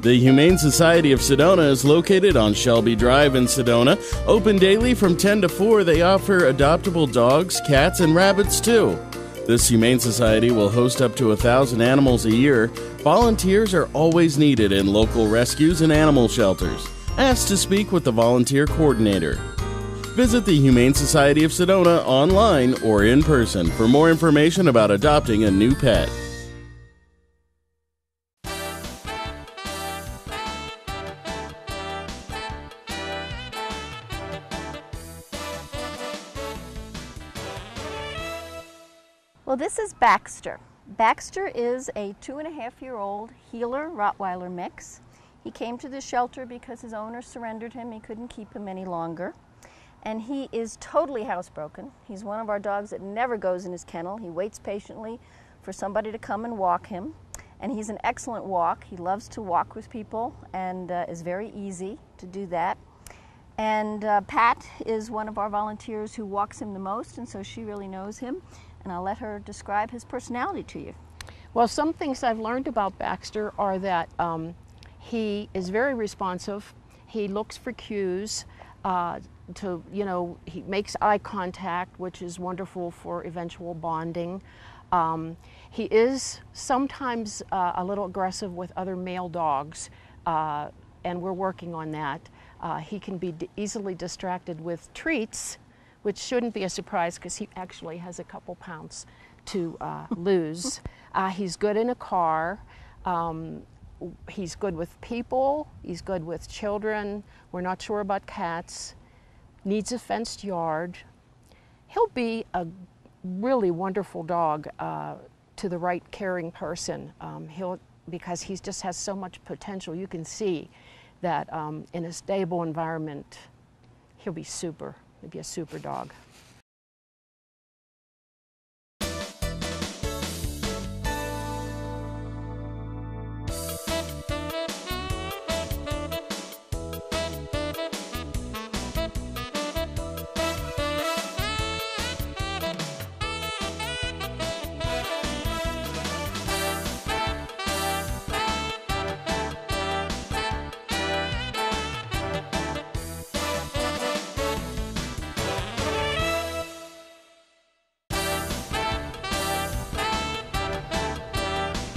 The Humane Society of Sedona is located on Shelby Drive in Sedona. Open daily from 10 to 4, they offer adoptable dogs, cats, and rabbits too. This Humane Society will host up to 1,000 animals a year. Volunteers are always needed in local rescues and animal shelters. Ask to speak with the volunteer coordinator. Visit the Humane Society of Sedona online or in person for more information about adopting a new pet. Well, this is Baxter. Baxter is a 2.5-year-old Heeler Rottweiler mix. He came to the shelter because his owner surrendered him. He couldn't keep him any longer. And he is totally housebroken. He's one of our dogs that never goes in his kennel. He waits patiently for somebody to come and walk him. And he's an excellent walk. He loves to walk with people and is very easy to do that. And Pat is one of our volunteers who walks him the most, and so she really knows him. And I'll let her describe his personality to you. Well, some things I've learned about Baxter are that he is very responsive. He looks for cues. He makes eye contact, which is wonderful for eventual bonding. He is sometimes a little aggressive with other male dogs, and we're working on that. He can be easily distracted with treats, which shouldn't be a surprise because he actually has a couple pounds to lose. He's good in a car. He's good with people. He's good with children. We're not sure about cats. Needs a fenced yard. He'll be a really wonderful dog to the right caring person. Because he just has so much potential. You can see that in a stable environment, he'll be super. He'll be a super dog.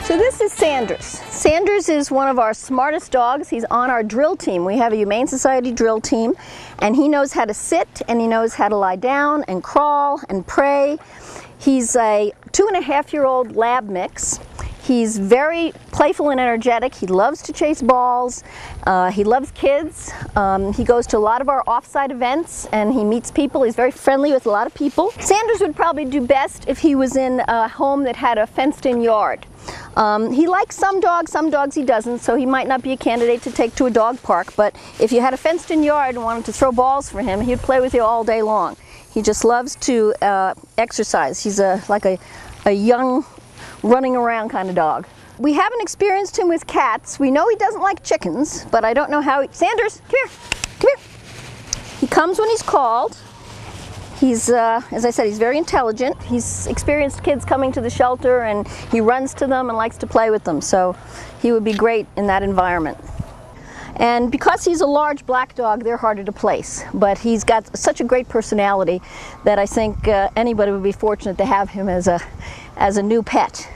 So this is Sanders. Sanders is one of our smartest dogs. He's on our drill team. We have a Humane Society drill team, and he knows how to sit, and he knows how to lie down and crawl and pray. He's a 2.5-year-old lab mix. He's very playful and energetic. He loves to chase balls. He loves kids. He goes to a lot of our off-site events and he meets people. He's very friendly with a lot of people. Sanders would probably do best if he was in a home that had a fenced-in yard. He likes some dogs he doesn't, so he might not be a candidate to take to a dog park, but if you had a fenced-in yard and wanted to throw balls for him, he'd play with you all day long. He just loves to exercise. He's like a young, running around kind of dog. We haven't experienced him with cats. We know he doesn't like chickens, but I don't know how Sanders, come here, come here. He comes when he's called. He's, as I said, he's very intelligent. He's experienced kids coming to the shelter and he runs to them and likes to play with them, so he would be great in that environment. And because he's a large black dog, they're harder to place, but he's got such a great personality that I think anybody would be fortunate to have him as a new pet.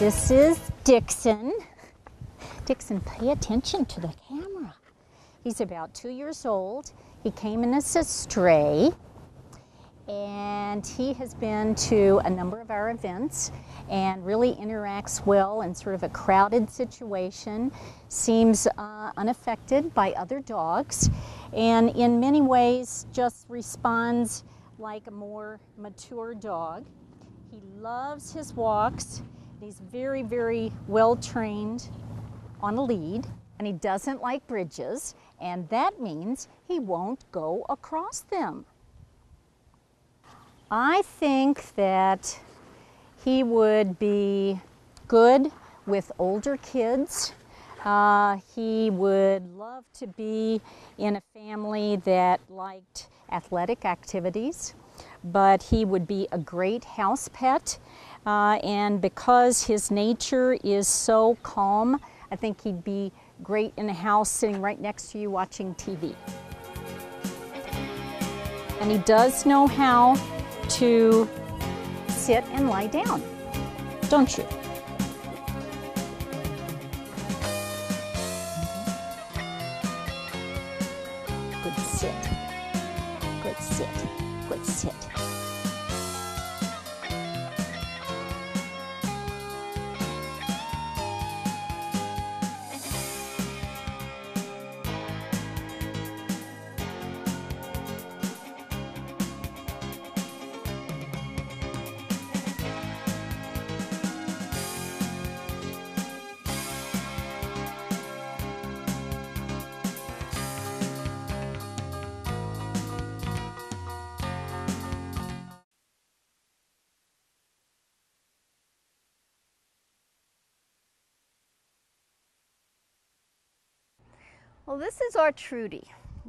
This is Dixon. Dixon, pay attention to the camera. He's about 2 years old. He came in as a stray, and he has been to a number of our events and really interacts well in sort of a crowded situation, seems unaffected by other dogs, and in many ways just responds like a more mature dog. He loves his walks. He's very, very well trained on a lead, and he doesn't like bridges, and that means he won't go across them. I think that he would be good with older kids. He would love to be in a family that liked athletic activities, but he would be a great house pet. And because his nature is so calm, I think he'd be great in a house sitting right next to you watching TV. And he does know how to sit and lie down, don't you? Good sit, good sit, good sit. Well, this is our Trudy.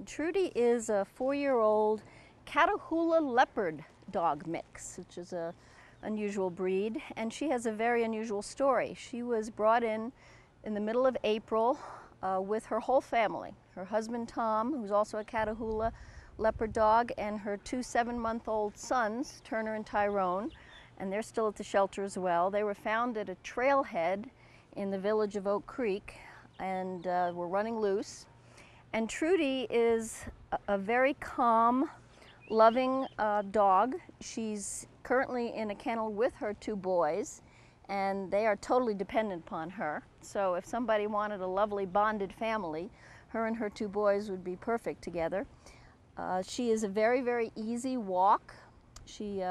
Trudy is a 4-year-old Catahoula leopard dog mix, which is an unusual breed, and she has a very unusual story. She was brought in the middle of April with her whole family. Her husband Tom, who's also a Catahoula leopard dog, and her 2 7-month-old sons, Turner and Tyrone, and they're still at the shelter as well. They were found at a trailhead in the village of Oak Creek and were running loose. And Trudy is a very calm, loving dog. She's currently in a kennel with her 2 boys, and they are totally dependent upon her. So if somebody wanted a lovely bonded family, her and her 2 boys would be perfect together. She is a very, very easy walk. She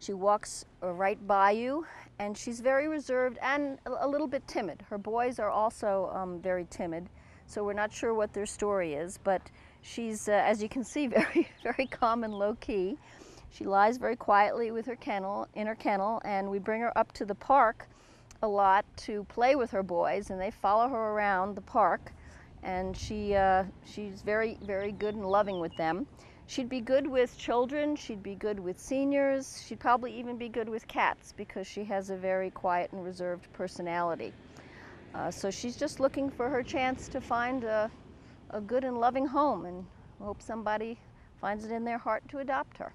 walks right by you, and she's very reserved and a little bit timid. Her boys are also very timid, so we're not sure what their story is, but she's, as you can see, very, very calm and low-key. She lies very quietly with her kennel, in her kennel, and we bring her up to the park a lot to play with her boys, and they follow her around the park, and she's very, very good and loving with them. She'd be good with children, she'd be good with seniors, she'd probably even be good with cats because she has a very quiet and reserved personality. So she's just looking for her chance to find a good and loving home, and I hope somebody finds it in their heart to adopt her.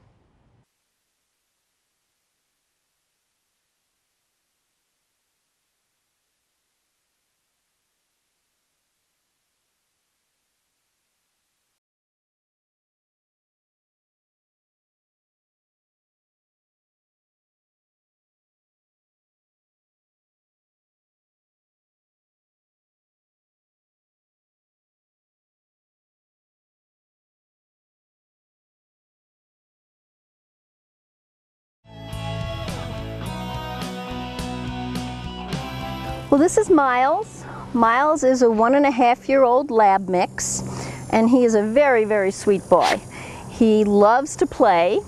Well, this is Miles. Miles is a 1.5-year-old lab mix, and he is a very, very sweet boy. He loves to play.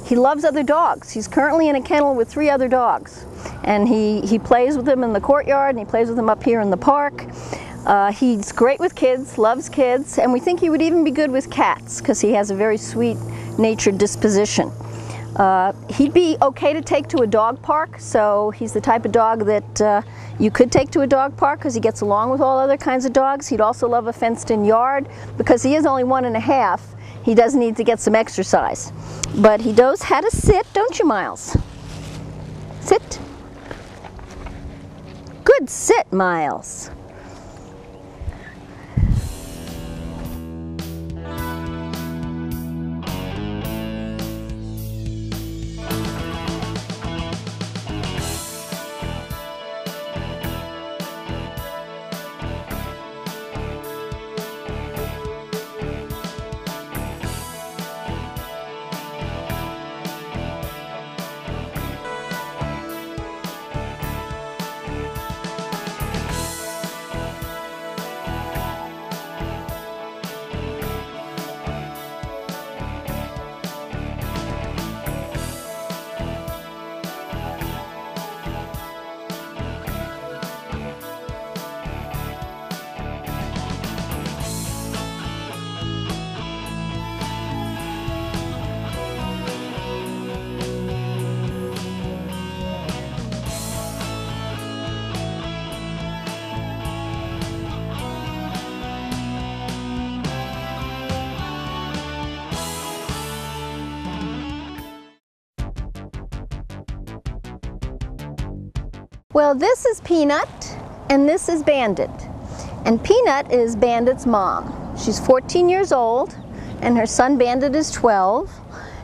He loves other dogs. He's currently in a kennel with 3 other dogs, and he plays with them in the courtyard, and he plays with them up here in the park. He's great with kids, loves kids, and we think he would even be good with cats because he has a very sweet-natured disposition. He'd be okay to take to a dog park, so he's the type of dog that you could take to a dog park because he gets along with all other kinds of dogs. He'd also love a fenced-in yard. Because he is only 1.5, he does need to get some exercise. But he knows how to sit, don't you, Miles? Sit. Good sit, Miles. Well, this is Peanut and this is Bandit. And Peanut is Bandit's mom. She's 14 years old and her son Bandit is 12.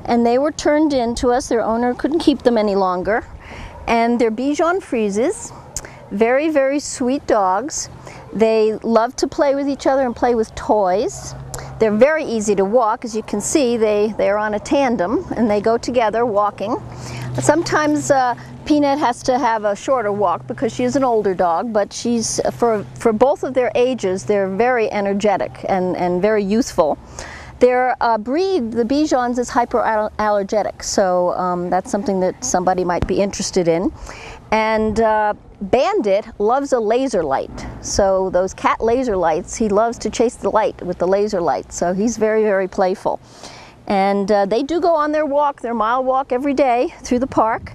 And they were turned in to us. Their owner couldn't keep them any longer. And they're Bichon Frises. Very, very sweet dogs. They love to play with each other and play with toys. They're very easy to walk. As you can see, they're on a tandem and they go together walking. Sometimes Peanut has to have a shorter walk because she's an older dog, but she's, for both of their ages, they're very energetic and very youthful. Their breed, the Bichons, is hyperallergenic, so that's something that somebody might be interested in. And Bandit loves a laser light, so those cat laser lights, he loves to chase the light with the laser light, so he's very, very playful. And they do go on their walk, their mile walk every day through the park.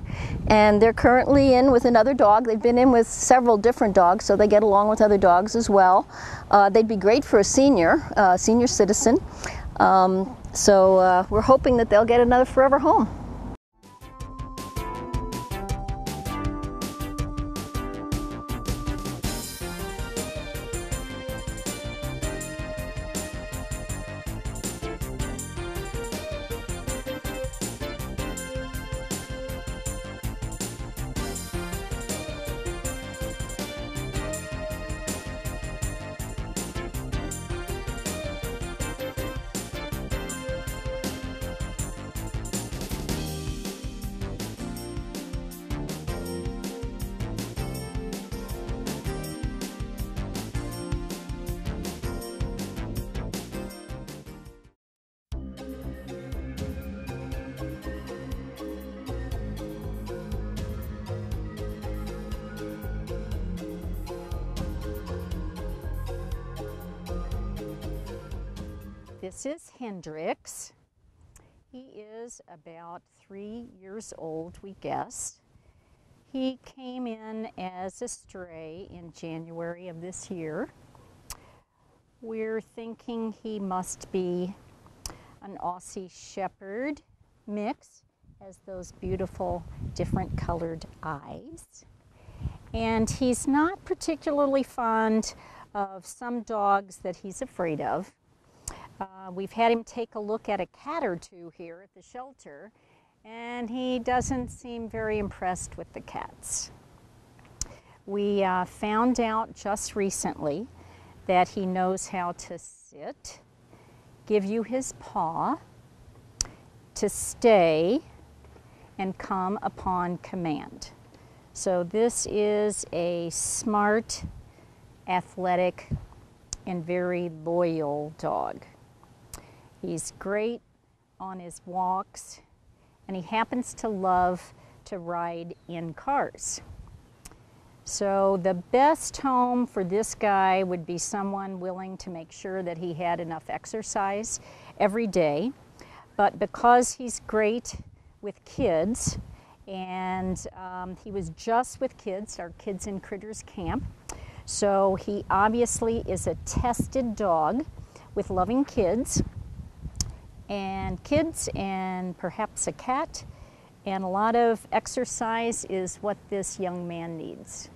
And they're currently in with another dog. They've been in with several different dogs, so they get along with other dogs as well. They'd be great for a senior citizen. So we're hoping that they'll get another forever home. This is Hendrix. He is about 3 years old, we guess. He came in as a stray in January of this year. We're thinking he must be an Aussie Shepherd mix, has those beautiful different colored eyes. And he's not particularly fond of some dogs that he's afraid of. We've had him take a look at a cat or two here at the shelter, and he doesn't seem very impressed with the cats. We found out just recently that he knows how to sit, give you his paw, to stay, and come upon command. So this is a smart, athletic, and very loyal dog. He's great on his walks, and he happens to love to ride in cars. So the best home for this guy would be someone willing to make sure that he had enough exercise every day. But because he's great with kids, and he was just with kids, our Kids and Critters camp, so he obviously is a tested dog with loving kids, and perhaps a cat, and a lot of exercise is what this young man needs.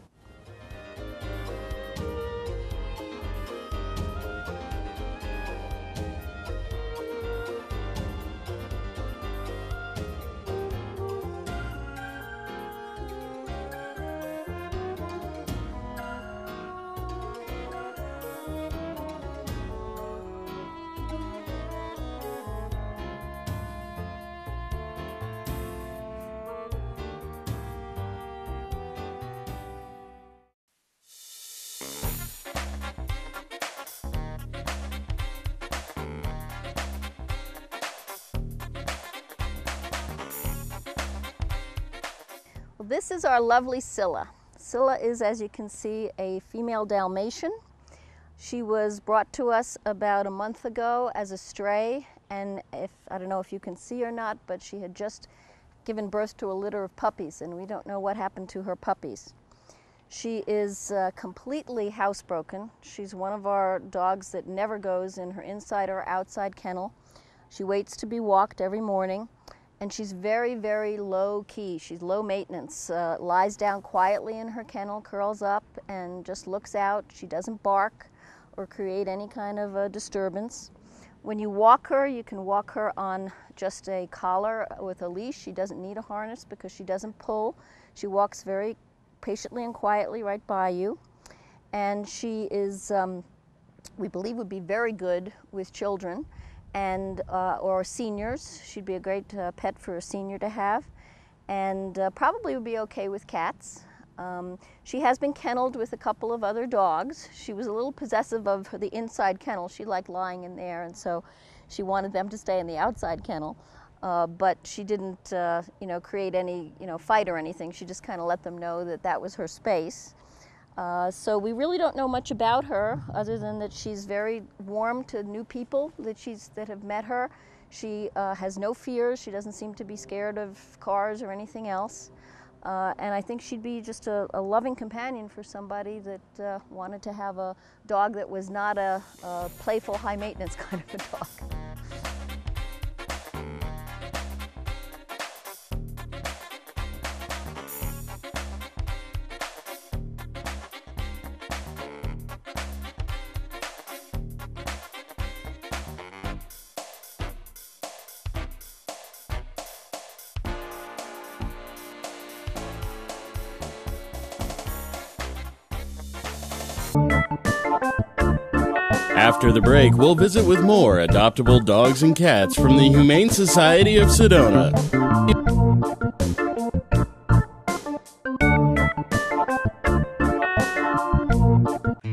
This is our lovely Scylla. Scylla is, as you can see, a female Dalmatian. She was brought to us about a month ago as a stray, and I don't know if you can see or not, but she had just given birth to a litter of puppies, and we don't know what happened to her puppies. She is completely housebroken. She's one of our dogs that never goes in her inside or outside kennel. She waits to be walked every morning, and she's very, very low key. She's low maintenance, lies down quietly in her kennel, curls up, and just looks out. She doesn't bark or create any kind of a disturbance. When you walk her, you can walk her on just a collar with a leash. She doesn't need a harness because she doesn't pull. She walks very patiently and quietly right by you. And she is, we believe, would be very good with children and or seniors. She'd be a great pet for a senior to have, and probably would be okay with cats. She has been kenneled with a couple of other dogs. She was a little possessive of the inside kennel. She liked lying in there, and so she wanted them to stay in the outside kennel. But she didn't, create any, fight or anything. She just kind of let them know that that was her space. So we really don't know much about her, other than that she's very warm to new people that have met her. She has no fears. She doesn't seem to be scared of cars or anything else. And I think she'd be just a loving companion for somebody that wanted to have a dog that was not a playful, high-maintenance kind of a dog. After the break, we'll visit with more adoptable dogs and cats from the Humane Society of Sedona.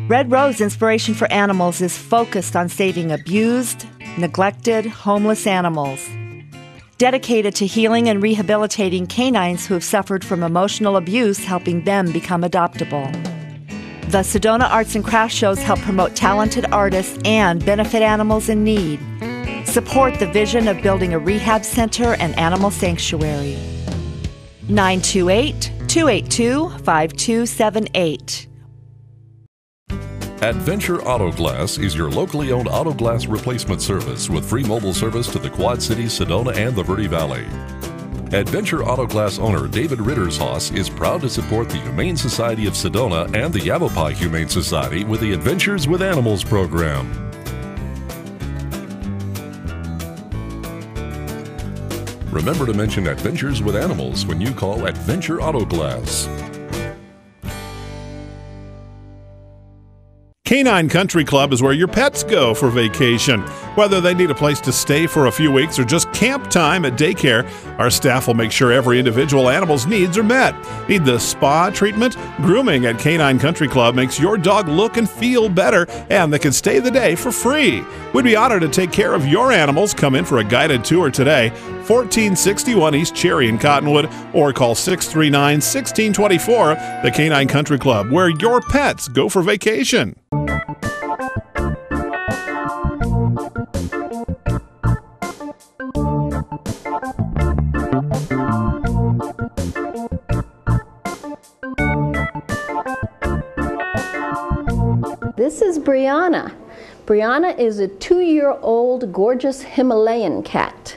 Red Rose Inspiration for Animals is focused on saving abused, neglected, homeless animals. Dedicated to healing and rehabilitating canines who have suffered from emotional abuse, helping them become adoptable. The Sedona Arts and Crafts shows help promote talented artists and benefit animals in need. Support the vision of building a rehab center and animal sanctuary. 928-282-5278. Adventure Auto Glass is your locally owned auto glass replacement service with free mobile service to the Quad Cities, Sedona, and the Verde Valley. Adventure Auto Glass owner David Rittershaus is proud to support the Humane Society of Sedona and the Yavapai Humane Society with the Adventures with Animals program. Remember to mention Adventures with Animals when you call Adventure Auto Glass. Canine Country Club is where your pets go for vacation. Whether they need a place to stay for a few weeks or just camp time at daycare, our staff will make sure every individual animal's needs are met. Need the spa treatment? Grooming at Canine Country Club makes your dog look and feel better, and they can stay the day for free. We'd be honored to take care of your animals. Come in for a guided tour today, 1461 East Cherry in Cottonwood, or call 639-1624, the Canine Country Club, where your pets go for vacation. This is Brianna. Brianna is a 2-year-old gorgeous Himalayan cat.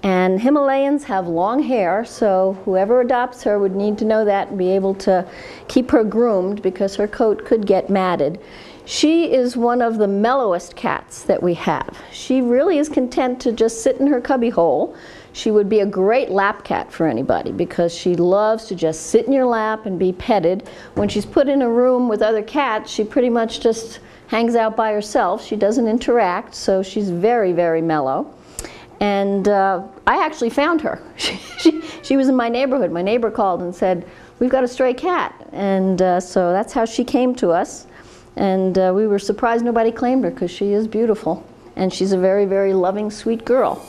And Himalayans have long hair, so whoever adopts her would need to know that and be able to keep her groomed because her coat could get matted. She is one of the mellowest cats that we have. She really is content to just sit in her cubby hole. She would be a great lap cat for anybody because she loves to just sit in your lap and be petted. When she's put in a room with other cats, she pretty much just hangs out by herself. She doesn't interact, so she's very, very mellow. And I actually found her. She was in my neighborhood. My neighbor called and said, "We've got a stray cat." And so that's how she came to us. And we were surprised nobody claimed her because she is beautiful. And she's a very, very loving, sweet girl.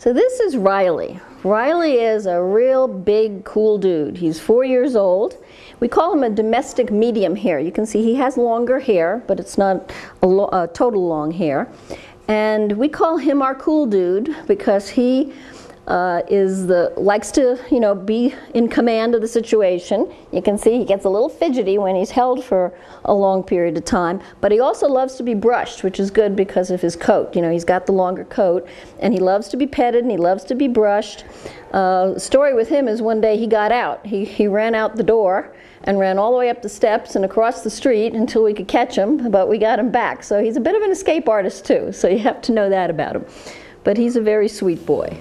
So this is Riley. Riley is a real big, cool dude. He's 4 years old. We call him a domestic medium hair. You can see he has longer hair, but it's not a total long hair. And we call him our cool dude because he likes to, be in command of the situation. You can see he gets a little fidgety when he's held for a long period of time, but he also loves to be brushed, which is good because of his coat. He's got the longer coat, and he loves to be petted and he loves to be brushed. The story with him is one day he got out. He ran out the door and ran all the way up the steps and across the street until we could catch him, but we got him back. So he's a bit of an escape artist too, so you have to know that about him. But he's a very sweet boy.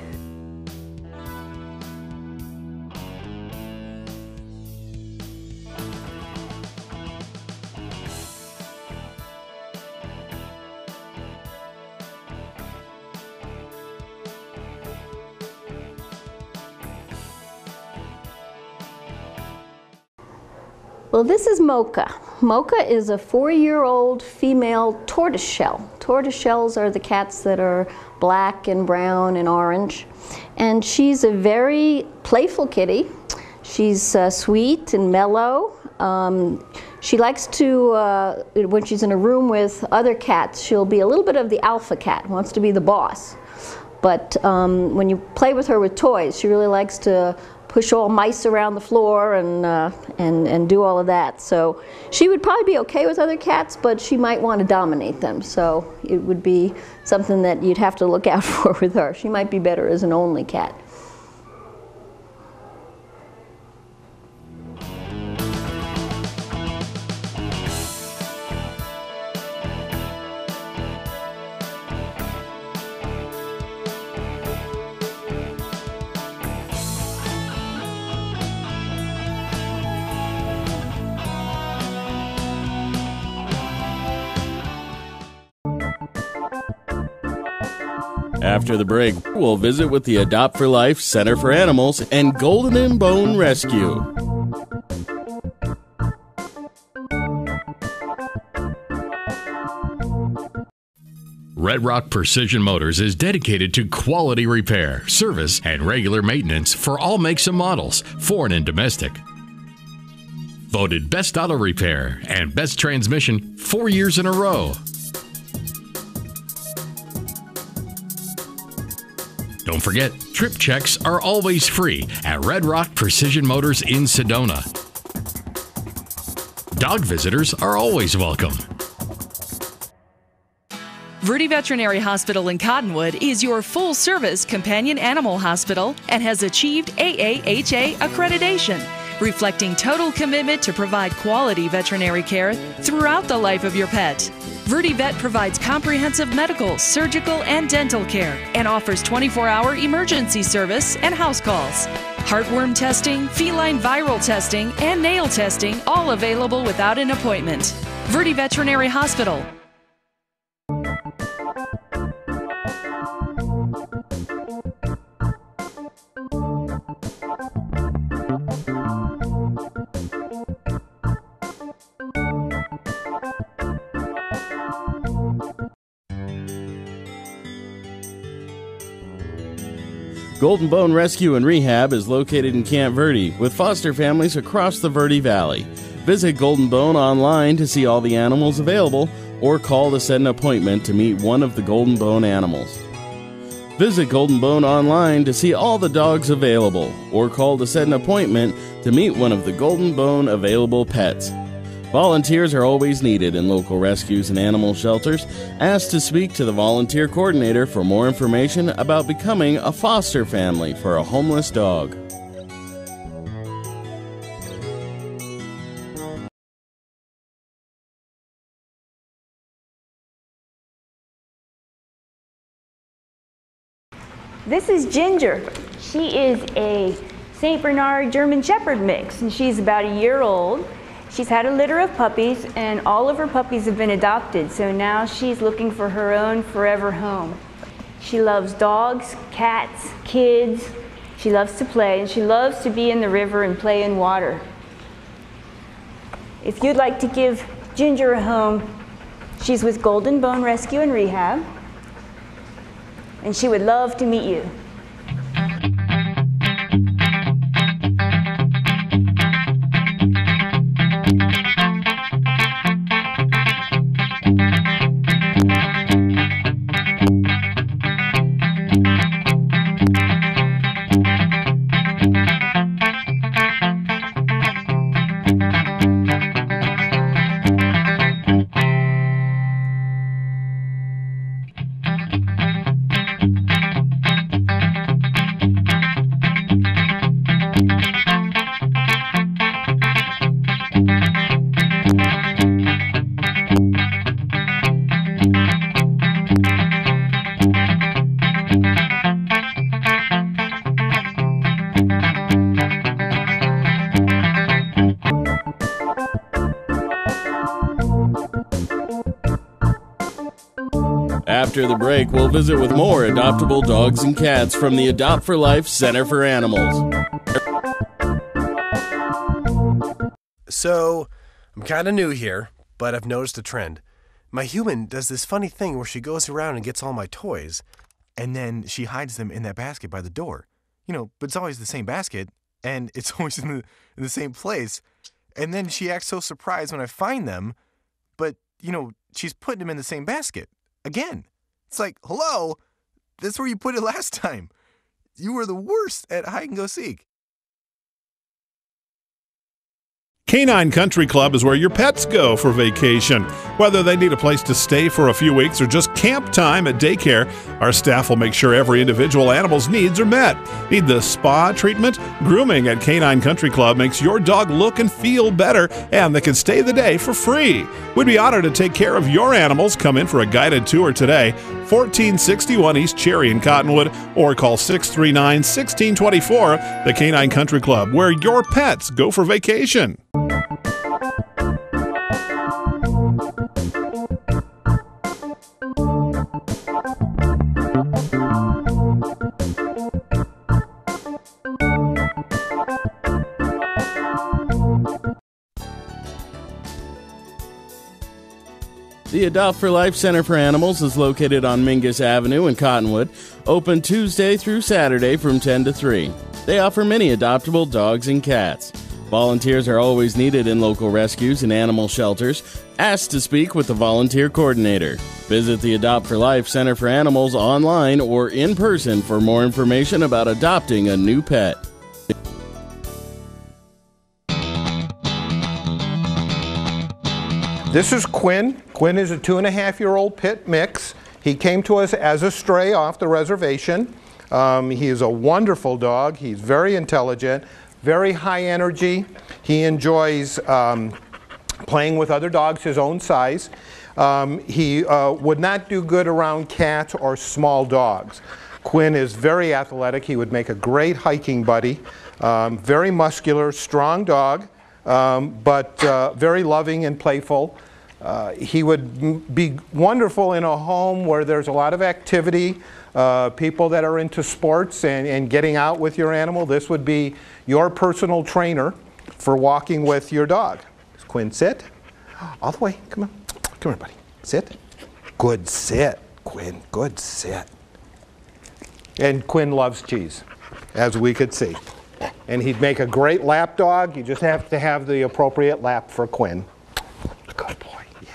Well, this is Mocha. Mocha is a 4-year-old female tortoiseshell. Tortoiseshells are the cats that are black and brown and orange. And she's a very playful kitty. She's sweet and mellow. She likes to, when she's in a room with other cats, she'll be a little bit of the alpha cat, wants to be the boss. But when you play with her with toys, she really likes to push all mice around the floor and do all of that. So she would probably be okay with other cats, but she might want to dominate them. So it would be something that you'd have to look out for with her. She might be better as an only cat. After the break, we'll visit with the Adopt for Life Center for Animals and Golden Bone Rescue. Red Rock Precision Motors is dedicated to quality repair, service, and regular maintenance for all makes and models, foreign and domestic. Voted Best Auto Repair and Best Transmission 4 years in a row. Don't forget, trip checks are always free at Red Rock Precision Motors in Sedona. Dog visitors are always welcome. Verde Veterinary Hospital in Cottonwood is your full-service companion animal hospital and has achieved AAHA accreditation, reflecting total commitment to provide quality veterinary care throughout the life of your pet. Verde Vet provides comprehensive medical, surgical, and dental care and offers 24-hour emergency service and house calls. Heartworm testing, feline viral testing, and nail testing, all available without an appointment. Verde Veterinary Hospital. Golden Bone Rescue and Rehab is located in Camp Verde with foster families across the Verde Valley. Visit Golden Bone online to see all the animals available or call to set an appointment to meet one of the Golden Bone animals. Visit Golden Bone online to see all the dogs available or call to set an appointment to meet one of the Golden Bone available pets. Volunteers are always needed in local rescues and animal shelters. Ask to speak to the volunteer coordinator for more information about becoming a foster family for a homeless dog. This is Ginger. She is a St. Bernard German Shepherd mix, and she's about a year old. She's had a litter of puppies, and all of her puppies have been adopted, so now she's looking for her own forever home. She loves dogs, cats, kids. She loves to play, and she loves to be in the river and play in water. If you'd like to give Ginger a home, she's with Golden Bone Rescue and Rehab, and she would love to meet you. After the break, we'll visit with more adoptable dogs and cats from the Adopt for Life Center for Animals. So, I'm kind of new here, but I've noticed a trend. My human does this funny thing where she goes around and gets all my toys, and then she hides them in that basket by the door. But it's always the same basket, and it's always in the same place. And then she acts so surprised when I find them, but, she's putting them in the same basket. Again. It's like, hello, that's where you put it last time. You were the worst at hide and go seek. Canine Country Club is where your pets go for vacation. Whether they need a place to stay for a few weeks or just camp time at daycare, our staff will make sure every individual animal's needs are met. Need the spa treatment? Grooming at Canine Country Club makes your dog look and feel better, and they can stay the day for free. We'd be honored to take care of your animals. Come in for a guided tour today, 1461 East Cherry in Cottonwood, or call 639-1624, the Canine Country Club, where your pets go for vacation. The Adopt for Life Center for Animals is located on Mingus Avenue in Cottonwood, open Tuesday through Saturday from 10 to 3. They offer many adoptable dogs and cats. Volunteers are always needed in local rescues and animal shelters. Ask to speak with the volunteer coordinator. Visit the Adopt for Life Center for Animals online or in person for more information about adopting a new pet. This is Quinn. Quinn is a 2.5-year-old pit mix. He came to us as a stray off the reservation. He is a wonderful dog. He's very intelligent, very high energy. He enjoys playing with other dogs his own size. He would not do good around cats or small dogs. Quinn is very athletic. He would make a great hiking buddy. Very muscular, strong dog. But very loving and playful. He would be wonderful in a home where there's a lot of activity, people that are into sports and getting out with your animal. This would be your personal trainer for walking with your dog. Quinn, sit. All the way. Come on. Come here, buddy. Sit. Good sit, Quinn. Good sit. And Quinn loves cheese, as we could see. And he'd make a great lap dog. You just have to have the appropriate lap for Quinn. Good boy, yeah.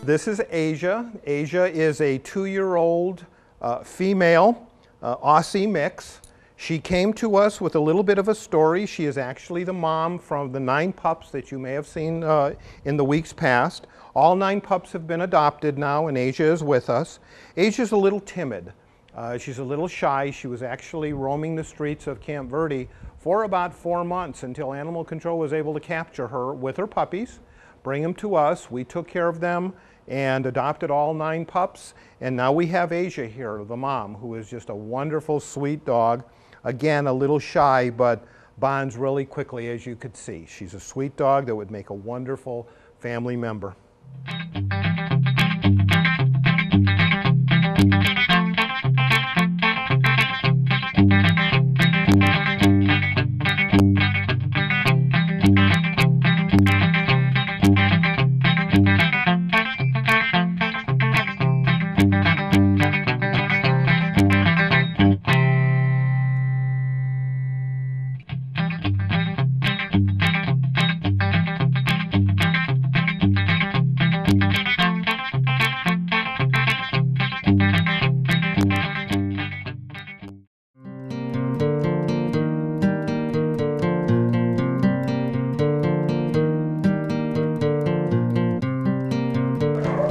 This is Asia. Asia is a 2-year-old female Aussie mix. She came to us with a little bit of a story. She is actually the mom from the 9 pups that you may have seen in the weeks past. All 9 pups have been adopted now, and Asia is with us. Asia's a little timid. She's a little shy. She was actually roaming the streets of Camp Verde for about 4 months until Animal Control was able to capture her with her puppies, bring them to us. We took care of them and adopted all 9 pups. And now we have Asia here, the mom, who is just a wonderful, sweet dog. Again, a little shy, but bonds really quickly, as you could see. She's a sweet dog that would make a wonderful family member.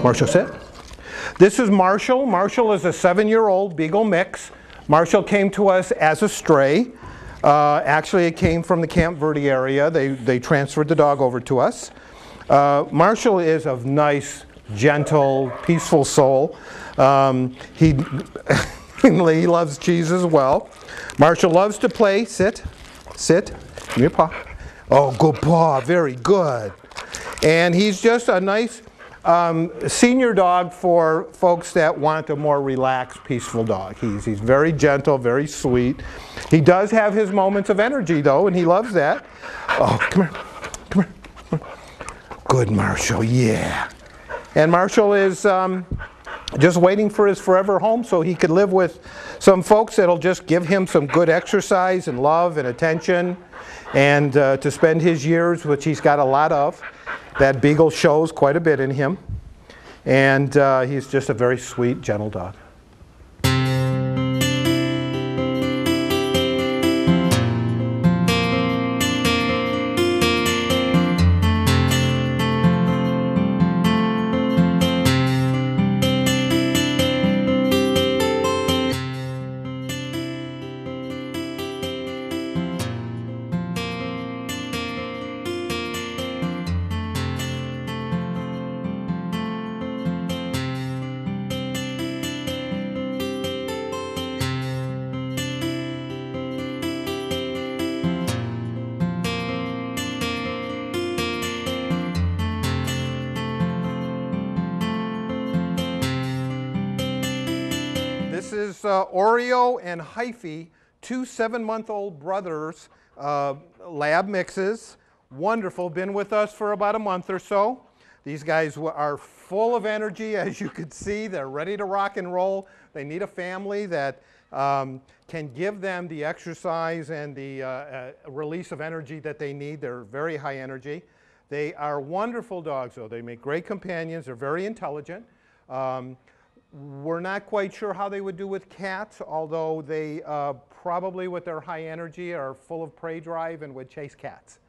Marshall, sit. This is Marshall. Marshall is a 7-year-old Beagle mix. Marshall came to us as a stray. Actually, it came from the Camp Verde area. They transferred the dog over to us. Marshall is a nice, gentle, peaceful soul. He loves cheese as well. Marshall loves to play. Sit. Sit. Give me your paw. Oh, good paw. Very good. And he's just a nice senior dog for folks that want a more relaxed, peaceful dog. He's very gentle, very sweet. He does have his moments of energy, though, and he loves that. Oh, come here. Come here. Good, Marshall. Yeah. And Marshall is just waiting for his forever home so he could live with some folks that'll just give him some good exercise and love and attention, and to spend his years, which he's got a lot of. That Beagle shows quite a bit in him, and he's just a very sweet, gentle dog. This is Oreo and Hyphy, two 7-month-old brothers, lab mixes. Wonderful, been with us for about a month or so. These guys are full of energy, as you could see. They're ready to rock and roll. They need a family that can give them the exercise and the release of energy that they need. They're very high energy. They are wonderful dogs, though. They make great companions. They're very intelligent. We're not quite sure how they would do with cats, although they probably, with their high energy, are full of prey drive and would chase cats.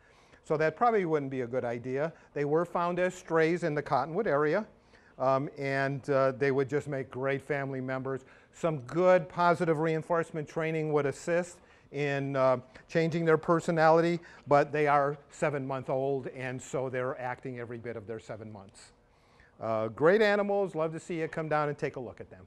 So that probably wouldn't be a good idea. They were found as strays in the Cottonwood area, and they would just make great family members. Some good positive reinforcement training would assist in changing their personality, but they are 7-month-old, and so they're acting every bit of their 7 months. Great animals. Love to see you come down and take a look at them.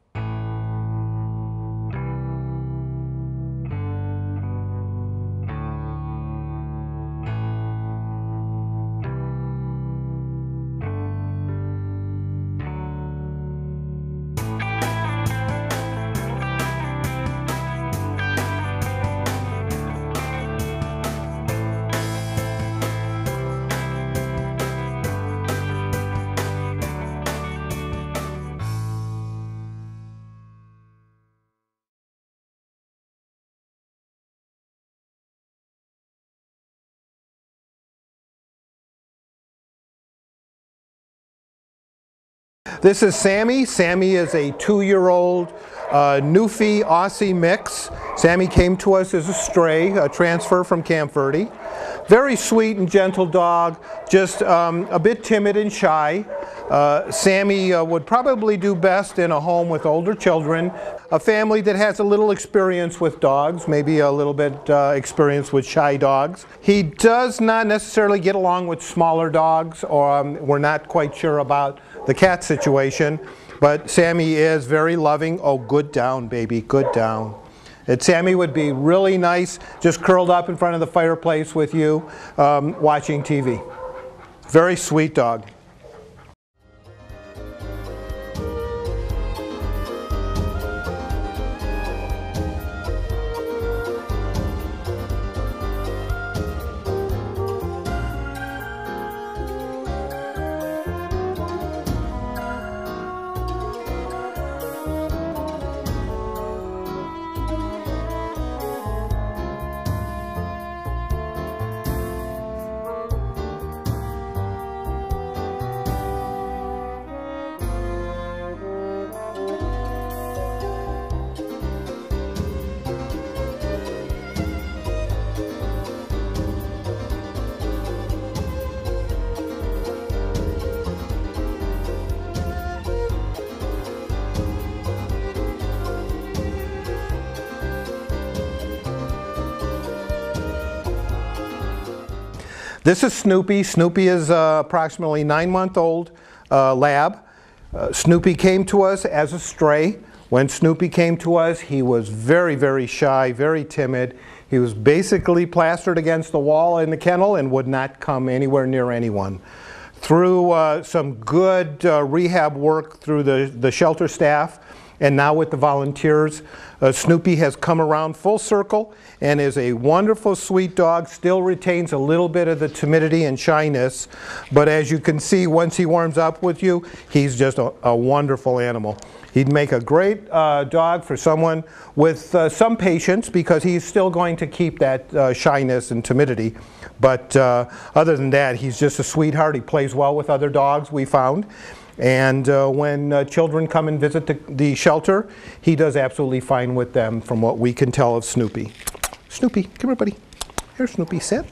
This is Sammy. Sammy is a 2-year-old Newfie Aussie mix. Sammy came to us as a stray, a transfer from Camp Verde. Very sweet and gentle dog, just a bit timid and shy. Sammy would probably do best in a home with older children, a family that has a little experience with dogs, maybe a little bit experience with shy dogs. He does not necessarily get along with smaller dogs, or we're not quite sure about the cat situation, but Sammy is very loving. Oh, good down, baby, good down. And Sammy would be really nice, just curled up in front of the fireplace with you, watching TV. Very sweet dog. This is Snoopy. Snoopy is approximately 9-month-old lab. Snoopy came to us as a stray. When Snoopy came to us, he was very, very shy, very timid. He was basically plastered against the wall in the kennel and would not come anywhere near anyone. Through some good rehab work through the shelter staff, and now with the volunteers, Snoopy has come around full circle and is a wonderful, sweet dog. Still retains a little bit of the timidity and shyness, but as you can see, once he warms up with you, he's just a wonderful animal. He'd make a great dog for someone with some patience, because he's still going to keep that shyness and timidity. But other than that, he's just a sweetheart. He plays well with other dogs, we found. And when children come and visit the shelter, he does absolutely fine with them, from what we can tell of Snoopy. Snoopy, come here, buddy. Here, Snoopy, sit.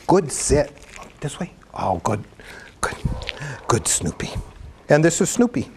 Good, sit. This way. Oh, good. Good. Good, Snoopy. And this is Snoopy.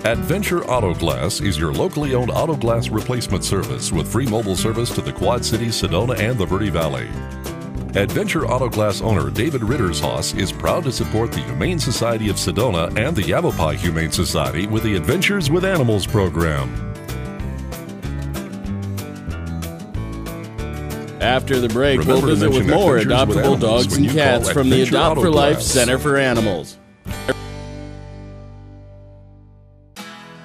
Adventure Auto Glass is your locally owned auto glass replacement service with free mobile service to the Quad Cities, Sedona, and the Verde Valley. Adventure Auto Glass owner David Rittershaus is proud to support the Humane Society of Sedona and the Yavapai Humane Society with the Adventures with Animals program. After the break, we'll Remember to visit with mention more Adventures with adoptable Animals dogs when and you call cats from the Adventure Adopt Auto for Life Glass. Center for Animals.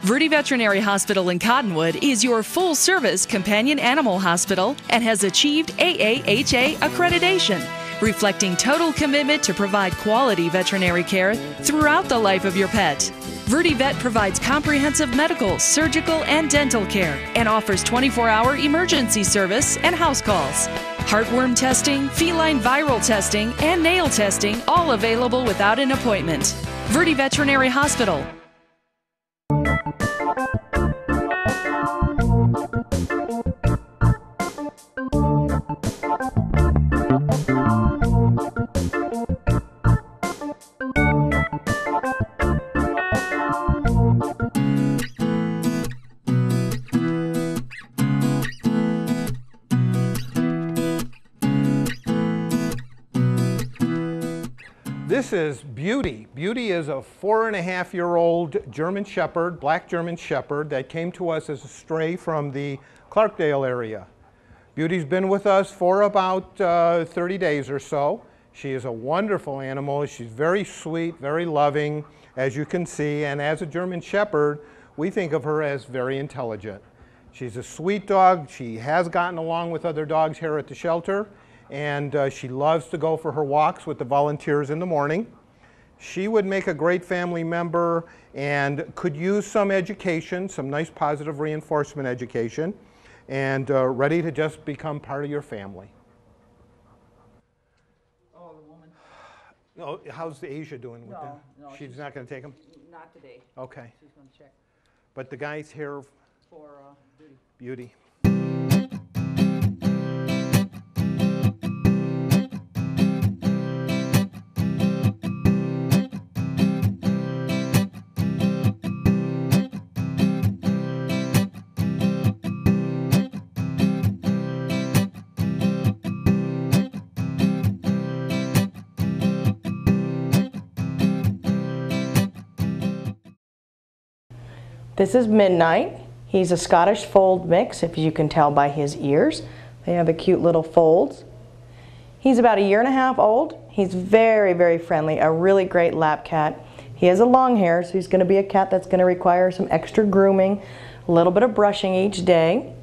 Verde Veterinary Hospital in Cottonwood is your full-service companion animal hospital and has achieved AAHA accreditation, reflecting total commitment to provide quality veterinary care throughout the life of your pet. Verde Vet provides comprehensive medical, surgical, and dental care and offers 24-hour emergency service and house calls. Heartworm testing, feline viral testing, and nail testing, all available without an appointment. Verde Veterinary Hospital. This is Beauty. Beauty is a 4.5-year-old German Shepherd, black German Shepherd, that came to us as a stray from the Clarkdale area. Beauty's been with us for about 30 days or so. She is a wonderful animal. She's very sweet, very loving, as you can see, and as a German Shepherd, we think of her as very intelligent. She's a sweet dog. She has gotten along with other dogs here at the shelter, and she loves to go for her walks with the volunteers in the morning. She would make a great family member and could use some education, some nice positive reinforcement education, and ready to just become part of your family. Oh, the woman. No, how's Asia doing with that? No, she's not going to take him? Not today. Okay. She's going to check But the guy's here for Beauty. This is Midnight. He's a Scottish fold mix, if you can tell by his ears. They have the cute little folds. He's about 1.5 years old. He's very, very friendly, a really great lap cat. He has a long hair, so he's going to be a cat that's going to require some extra grooming, a little bit of brushing each day.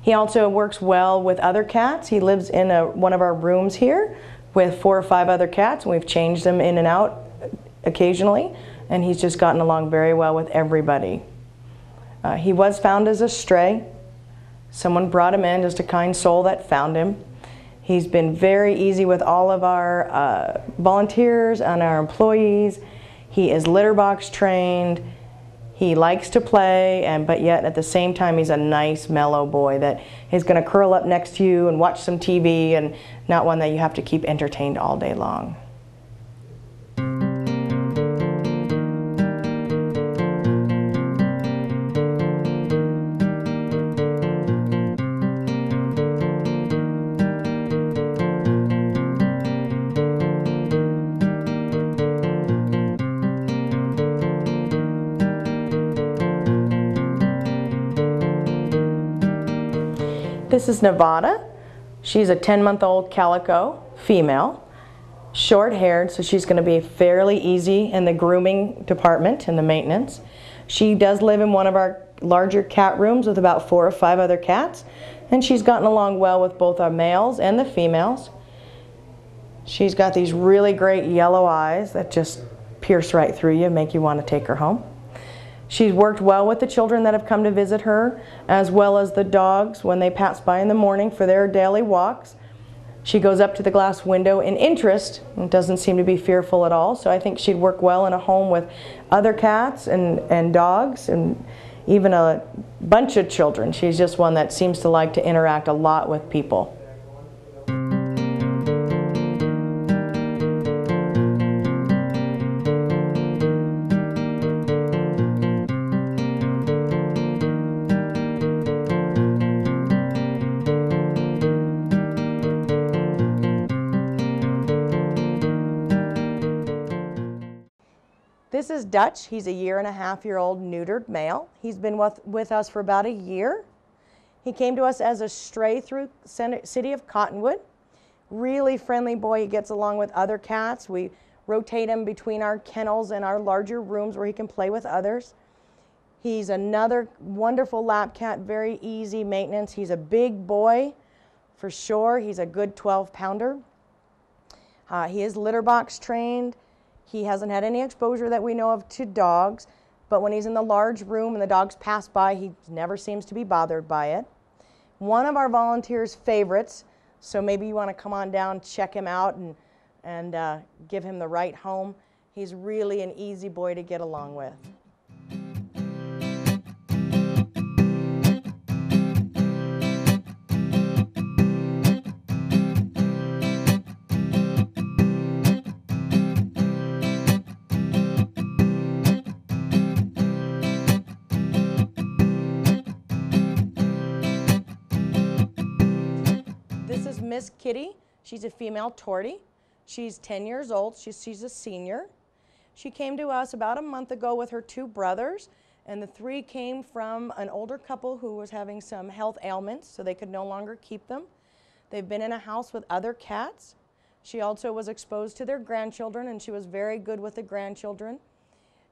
He also works well with other cats. He lives in one of our rooms here with 4 or 5 other cats, and we've changed them in and out occasionally, and he's just gotten along very well with everybody. He was found as a stray. Someone brought him in, just a kind soul that found him. He's been very easy with all of our volunteers and our employees. He is litter box trained. He likes to play, but yet at the same time he's a nice, mellow boy that is going to curl up next to you and watch some TV, and not one that you have to keep entertained all day long. This is Nevada. She's a 10-month-old calico female, short-haired, so she's going to be fairly easy in the grooming department and the maintenance. She does live in one of our larger cat rooms with about 4 or 5 other cats, and she's gotten along well with both our males and the females. She's got these really great yellow eyes that just pierce right through you and make you want to take her home. She's worked well with the children that have come to visit her, as well as the dogs when they pass by in the morning for their daily walks. She goes up to the glass window in interest and doesn't seem to be fearful at all, so I think she'd work well in a home with other cats and dogs and even a bunch of children. She's just one that seems to like to interact a lot with people. This is Dutch. He's a 1.5-year-old neutered male. He's been with us for about a year. He came to us as a stray through city of Cottonwood. Really friendly boy. He gets along with other cats. We rotate him between our kennels and our larger rooms where he can play with others. He's another wonderful lap cat, very easy maintenance. He's a big boy for sure. He's a good 12-pounder. He is litter box trained. He hasn't had any exposure that we know of to dogs, but when he's in the large room and the dogs pass by, he never seems to be bothered by it. One of our volunteers' favorites, so maybe you want to come on down, check him out, and give him the right home. He's really an easy boy to get along with. Miss Kitty, she's a female tortie. She's 10 years old. She's a senior. She came to us about a month ago with her 2 brothers, and the 3 came from an older couple who was having some health ailments, so they could no longer keep them. They've been in a house with other cats. She also was exposed to their grandchildren, and she was very good with the grandchildren.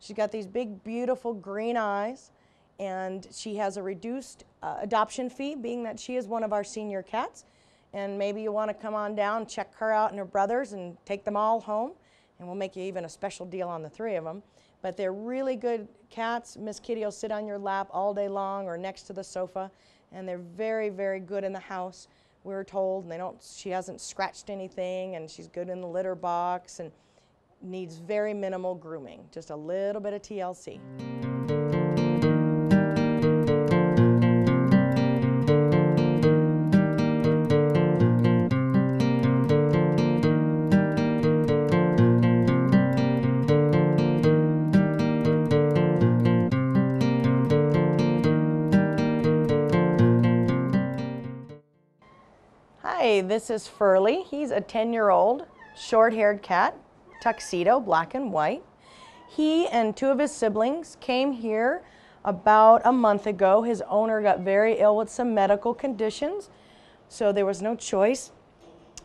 She's got these big, beautiful green eyes, and she has a reduced adoption fee, being that she is one of our senior cats. And maybe you want to come on down, check her out and her brothers, and take them all home. And we'll make you even a special deal on the 3 of them. But they're really good cats. Miss Kitty will sit on your lap all day long or next to the sofa. And they're very, very good in the house, we're told. And she hasn't scratched anything, and she's good in the litter box and needs very minimal grooming. Just a little bit of TLC. Hi, this is Furley. He's a 10-year-old short-haired cat, tuxedo, black and white. He and 2 of his siblings came here about a month ago. His owner got very ill with some medical conditions, so there was no choice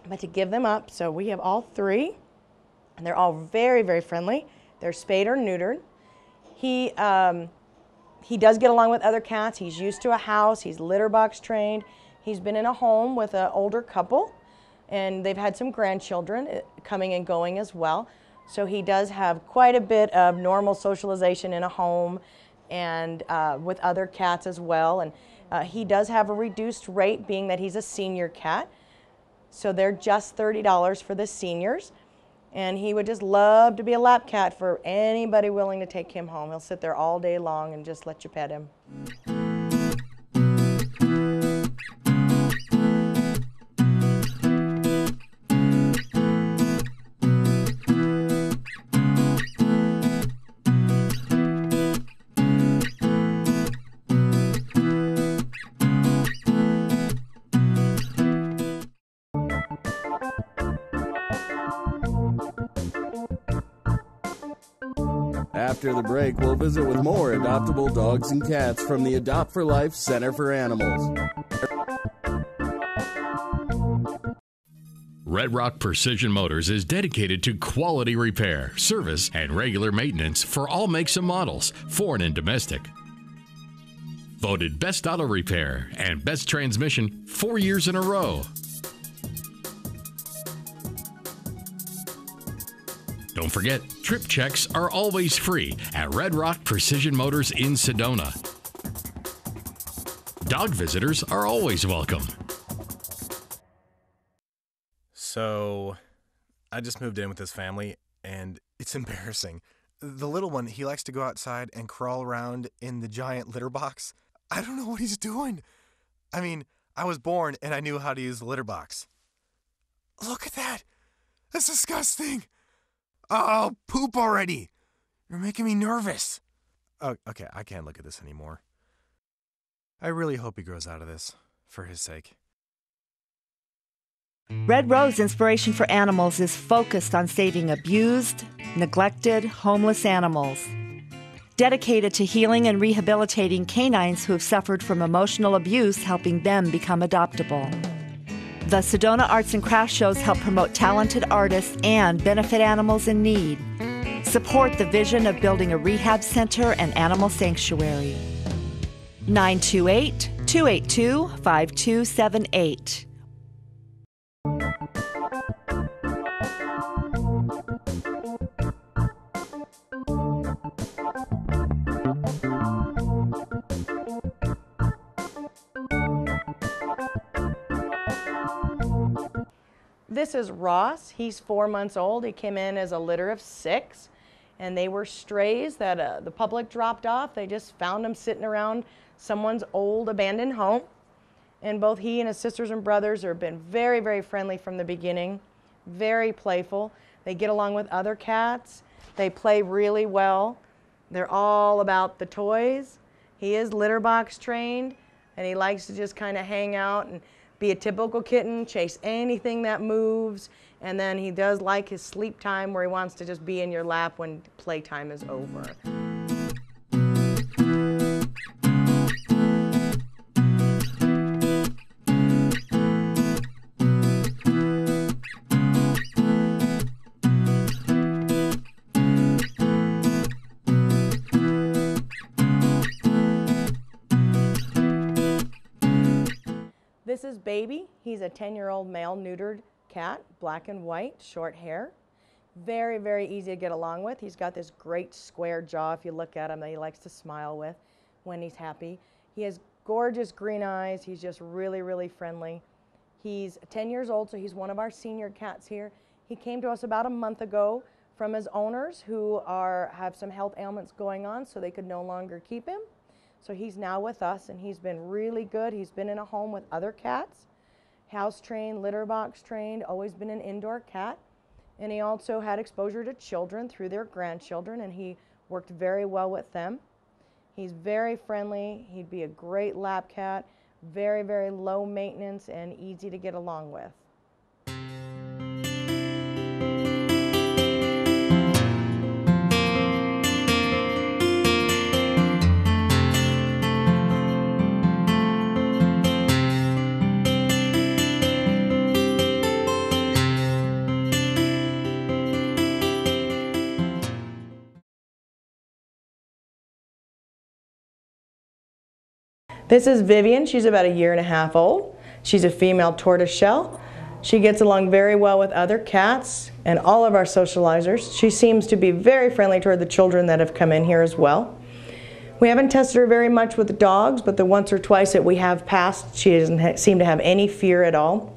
but to give them up. So we have all 3, and they're all very, very friendly. They're spayed or neutered. He He does get along with other cats. He's used to a house. He's litter box trained. He's been in a home with an older couple, and they've had some grandchildren coming and going as well. So he does have quite a bit of normal socialization in a home and with other cats as well. And he does have a reduced rate, being that he's a senior cat. So they're just $30 for the seniors. And he would just love to be a lap cat for anybody willing to take him home. He'll sit there all day long and just let you pet him. After the break, we'll visit with more adoptable dogs and cats from the Adopt for Life Center for Animals. Red Rock Precision Motors is dedicated to quality repair, service, and regular maintenance for all makes and models, foreign and domestic. Voted Best Auto Repair and Best Transmission 4 years in a row. Don't forget, trip checks are always free at Red Rock Precision Motors in Sedona. Dog visitors are always welcome. So, I just moved in with this family, and it's embarrassing. The little one, he likes to go outside and crawl around in the giant litter box. I don't know what he's doing. I mean, I was born and I knew how to use the litter box. Look at that. That's disgusting. Oh, poop already. You're making me nervous. Oh, okay, I can't look at this anymore. I really hope he grows out of this, for his sake. Red Rose Inspiration for Animals is focused on saving abused, neglected, homeless animals. Dedicated to healing and rehabilitating canines who have suffered from emotional abuse, helping them become adoptable. The Sedona Arts and Crafts shows help promote talented artists and benefit animals in need. Support the vision of building a rehab center and animal sanctuary. 928-282-5278. This is Ross. He's 4 months old. He came in as a litter of 6, and they were strays that the public dropped off. They just found him sitting around someone's old abandoned home. And both he and his sisters and brothers have been very, very friendly from the beginning, very playful. They get along with other cats. They play really well. They're all about the toys. He is litter box trained, and he likes to just kind of hang out and be a typical kitten, chase anything that moves, and then he does like his sleep time where he wants to just be in your lap when playtime is over. This is Baby. He's a 10-year-old male neutered cat, black and white, short hair. Very, very easy to get along with. He's got this great square jaw, if you look at him, that he likes to smile with when he's happy. He has gorgeous green eyes. He's just really, really friendly. He's 10 years old, so he's one of our senior cats here. He came to us about a month ago from his owners who have some health ailments going on, so they could no longer keep him. So he's now with us, and he's been really good. He's been in a home with other cats, house trained, litter box trained, always been an indoor cat. And he also had exposure to children through their grandchildren, and he worked very well with them. He's very friendly. He'd be a great lap cat, very, very low maintenance and easy to get along with. This is Vivian. She's about 1.5 years old. She's a female tortoiseshell. She gets along very well with other cats and all of our socializers. She seems to be very friendly toward the children that have come in here as well. We haven't tested her very much with the dogs, but the once or twice that we have passed, she doesn't seem to have any fear at all.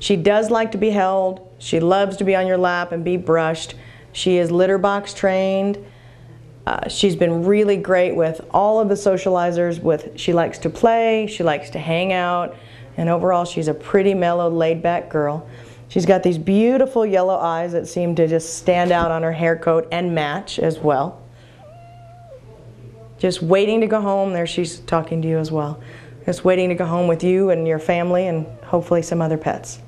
She does like to be held. She loves to be on your lap and be brushed. She is litter box trained. She's been really great with all of the socializers. She likes to play, she likes to hang out, and overall she's a pretty mellow, laid-back girl. She's got these beautiful yellow eyes that seem to just stand out on her hair coat and match as well. Just waiting to go home. There she's talking to you as well. Just waiting to go home with you and your family and hopefully some other pets.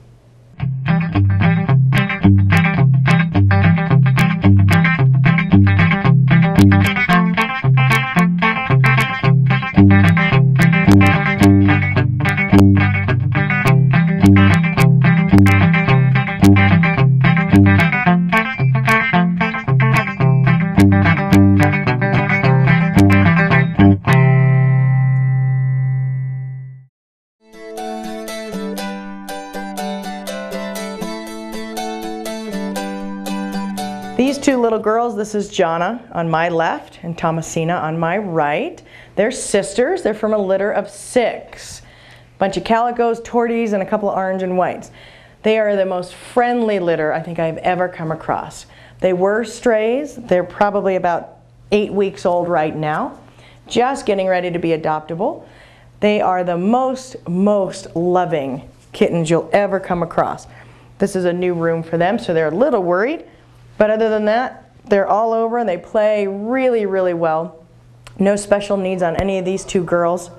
These two little girls, this is Jonna on my left and Thomasina on my right. They're sisters. They're from a litter of 6. Bunch of calicos, torties, and a couple of orange and whites. They are the most friendly litter I think I've ever come across. They were strays. They're probably about 8 weeks old right now, just getting ready to be adoptable. They are the most loving kittens you'll ever come across. This is a new room for them, so they're a little worried. But other than that, they're all over and they play really, really well. No special needs on any of these two girls.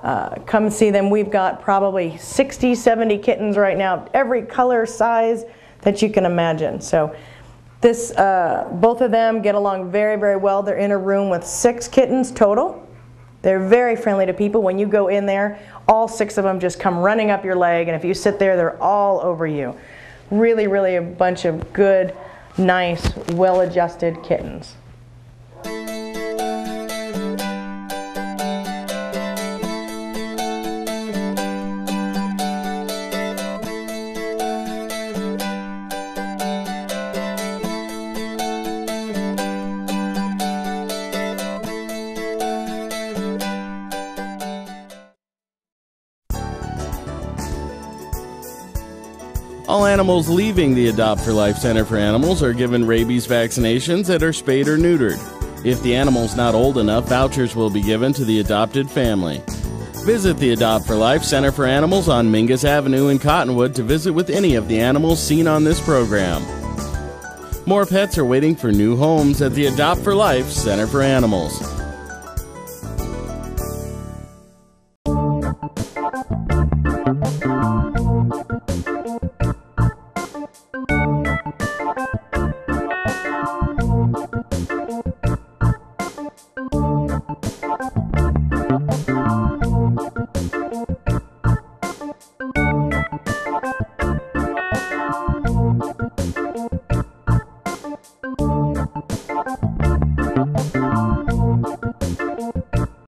Come see them. We've got probably 60, 70 kittens right now, every color, size that you can imagine. So this, both of them get along very, very well. They're in a room with 6 kittens total. They're very friendly to people. When you go in there, all 6 of them just come running up your leg, and if you sit there, they're all over you. Really, really a bunch of good, nice, well-adjusted kittens. All animals leaving the Adopt for Life Center for Animals are given rabies vaccinations and are spayed or neutered. If the animal's not old enough, vouchers will be given to the adopted family. Visit the Adopt for Life Center for Animals on Mingus Avenue in Cottonwood to visit with any of the animals seen on this program. More pets are waiting for new homes at the Adopt for Life Center for Animals.